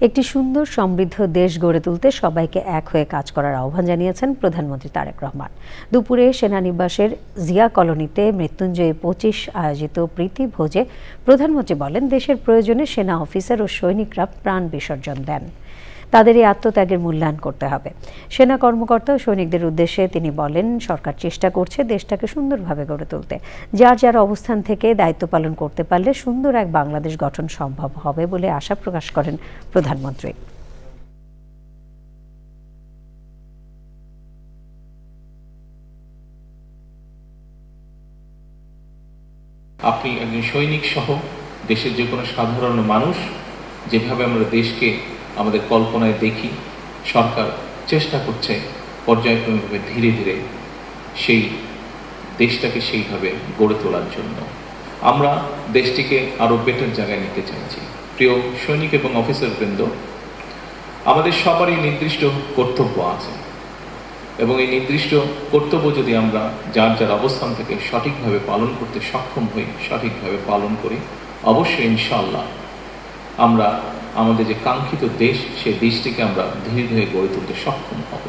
একটি সুন্দর সমৃদ্ধ দেশ গড়ে তুলতে সবাইকে এক হয়ে কাজ করার আহ্বান জানিয়েছেন প্রধানমন্ত্রী তারেক রহমান। দুপুরে সেনানিবাসের জিয়া কলোনিতে মৃত্যুঞ্জয় ২৫ আয়োজিত প্রীতি ভোজে প্রধানমন্ত্রী বলেন, দেশের প্রয়োজনে সেনা অফিসার ও সৈনিকরা প্রাণ বিসর্জন দেন। তাদের এই আত্মত্যাগের মূল্যায়ন করতে হবে। সেনা কর্মকর্তা ও সৈনিকদের উদ্দেশ্যে তিনি বলেন, সরকার চেষ্টা করছে দেশটাকে সুন্দরভাবে গড়ে তুলতে। যার যার অবস্থান থেকে দায়িত্ব পালন করতে পারলে সুন্দর এক বাংলাদেশ গঠন সম্ভব হবে বলে আশা প্রকাশ করেন প্রধানমন্ত্রী। আপনি একজন সৈনিক সহ দেশের যে কোনো সাধারণ মানুষ, যেভাবে আমরা দেশকে আমাদের কল্পনায় দেখি, সরকার চেষ্টা করছে পর্যায়ক্রমিকভাবে ধীরে ধীরে সেই দেশটাকে সেইভাবে গড়ে তোলার জন্য। আমরা দেশটিকে আরও বেটার জায়গায় নিতে চাইছি। প্রিয় সৈনিক এবং অফিসারবৃন্দ, আমাদের সবারই নির্দিষ্ট কর্তব্য আছে এবং এই নির্দিষ্ট কর্তব্য যদি আমরা যার যার অবস্থান থেকে সঠিকভাবে পালন করতে সক্ষম হই, সঠিকভাবে পালন করি, অবশ্যই ইনশাআল্লাহ আমরা আমাদের যে কাঙ্ক্ষিত দেশ, সেই দেশটিকে আমরা ধীরে ধীরে গড়ে তুলতে সক্ষম হব।